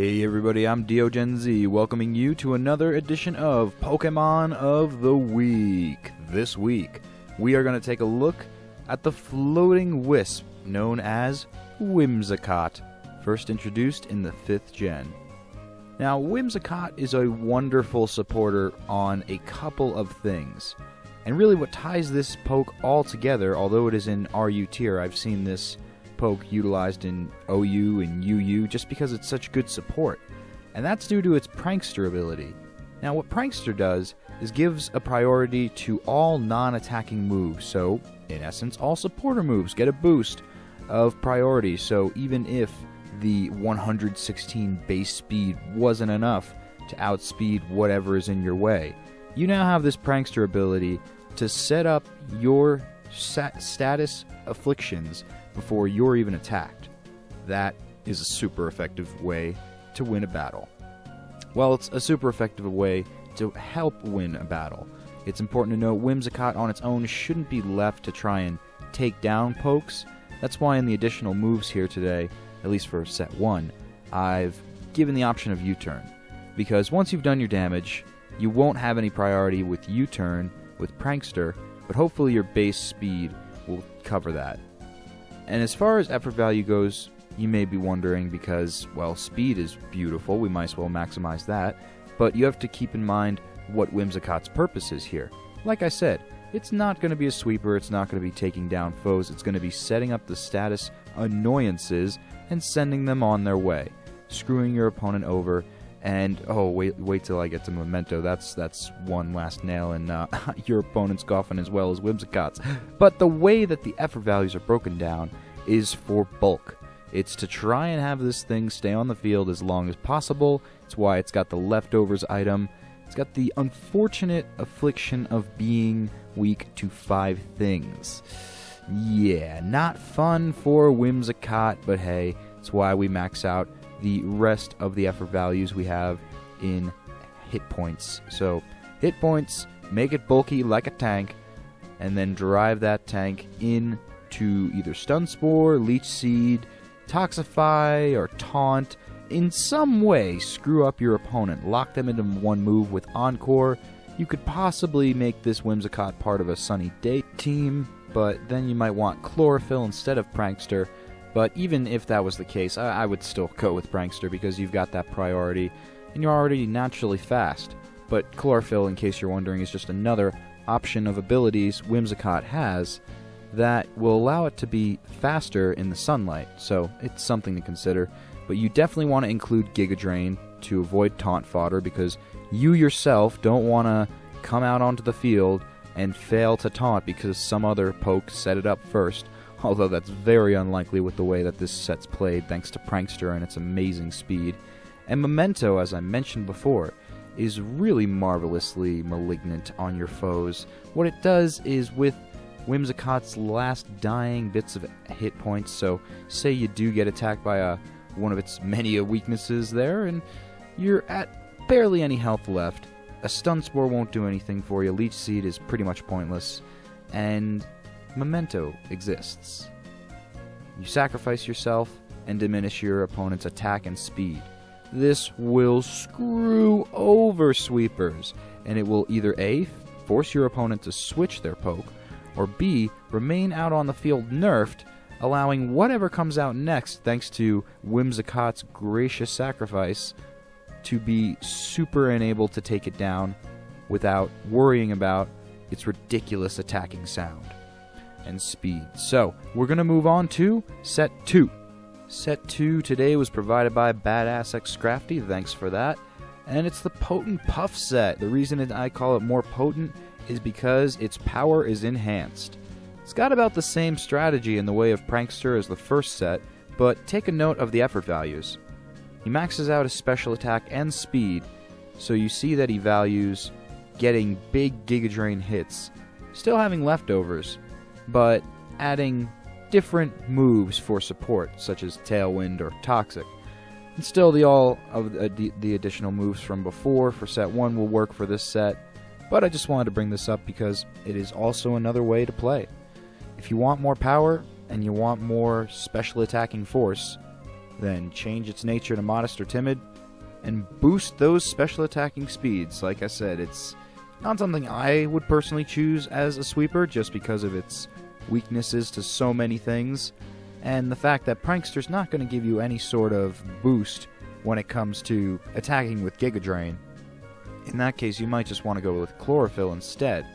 Hey everybody, I'm deogenz, welcoming you to another edition of Pokemon of the Week. This week, we are going to take a look at the floating wisp known as Whimsicott, first introduced in the 5th gen. Now, Whimsicott is a wonderful supporter on a couple of things. And really what ties this poke all together, although it is in RU tier, I've seen this poke utilized in OU and UU just because it's such good support, and that's due to its prankster ability. Now what prankster does is gives a priority to all non-attacking moves, so in essence all supporter moves get a boost of priority, so even if the 116 base speed wasn't enough to outspeed whatever is in your way, you now have this prankster ability to set up your status afflictions before you're even attacked. That is a super effective way to win a battle. Well, it's a super effective way to help win a battle. It's important to note Whimsicott on its own shouldn't be left to try and take down pokes. That's why in the additional moves here today, at least for set 1, I've given the option of U-turn. Because once you've done your damage, you won't have any priority with U-turn with prankster, but hopefully your base speed will cover that. And as far as effort value goes, you may be wondering because, well, speed is beautiful, we might as well maximize that, but you have to keep in mind what Whimsicott's purpose is here. Like I said, it's not going to be a sweeper, it's not going to be taking down foes, it's going to be setting up the status annoyances and sending them on their way, screwing your opponent over, and, oh, wait till I get to Memento, that's one last nail in your opponent's coffin as well as Whimsicott's. But the way that the effort values are broken down is for bulk. It's to try and have this thing stay on the field as long as possible. It's why it's got the leftovers item. It's got the unfortunate affliction of being weak to 5 things. Yeah, not fun for Whimsicott, but hey, it's why we max out the rest of the effort values we have in hit points. So, hit points, make it bulky like a tank, and then drive that tank into either Stun Spore, Leech Seed, Toxify, or Taunt. In some way, screw up your opponent. Lock them into one move with Encore. You could possibly make this Whimsicott part of a Sunny Day team, but then you might want Chlorophyll instead of Prankster. But even if that was the case, I would still go with Prankster because you've got that priority, and you're already naturally fast. But Chlorophyll, in case you're wondering, is just another option of abilities Whimsicott has that will allow it to be faster in the sunlight, so it's something to consider. But you definitely want to include Giga Drain to avoid taunt fodder, because you yourself don't want to come out onto the field and fail to taunt because some other poke set it up first. Although that's very unlikely with the way that this set's played, thanks to Prankster and its amazing speed. And Memento, as I mentioned before, is really marvelously malignant on your foes. What it does is, with Whimsicott's last dying bits of hit points, so say you do get attacked by one of its many weaknesses there, and you're at barely any health left, a Stun Spore won't do anything for you, Leech Seed is pretty much pointless, and Memento exists. You sacrifice yourself and diminish your opponent's attack and speed. This will screw over sweepers, and it will either A, force your opponent to switch their poke, or B, remain out on the field nerfed, allowing whatever comes out next, thanks to Whimsicott's gracious sacrifice, to be super unable to take it down without worrying about its ridiculous attacking sound and speed. So, we're going to move on to Set 2. Set 2 today was provided by Badass X Scrafty, thanks for that. And it's the Potent Puff set. The reason I call it more potent is because its power is enhanced. It's got about the same strategy in the way of Prankster as the first set, but take a note of the effort values. He maxes out his special attack and speed, so you see that he values getting big Giga Drain hits, still having leftovers, but adding different moves for support, such as Tailwind or Toxic. And still, all of the additional moves from before for set 1 will work for this set, but I just wanted to bring this up because it is also another way to play. If you want more power and you want more special attacking force, then change its nature to modest or timid, and boost those special attacking speeds. Like I said, it's not something I would personally choose as a sweeper just because of its weaknesses to so many things, and the fact that Prankster's not going to give you any sort of boost when it comes to attacking with Giga Drain. In that case, you might just want to go with Chlorophyll instead,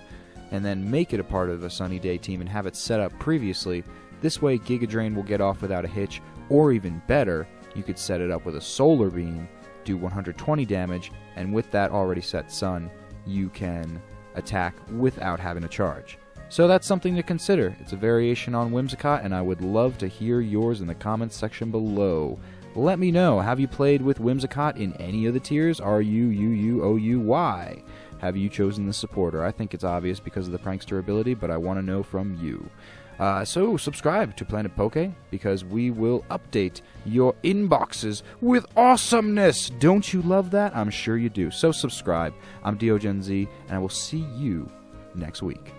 and then make it a part of a Sunny Day team and have it set up previously. This way, Giga Drain will get off without a hitch, or even better, you could set it up with a Solar Beam, do 120 damage, and with that already set Sun, you can attack without having to charge. So that's something to consider. It's a variation on Whimsicott, and I would love to hear yours in the comments section below. Let me know, have you played with Whimsicott in any of the tiers? R-U-U-U-O-U-Y. Have you chosen the supporter? I think it's obvious because of the Prankster ability, but I want to know from you. So subscribe to Planet Poke, because we will update your inboxes with awesomeness. Don't you love that? I'm sure you do. So subscribe. I'm deogenz, and I will see you next week.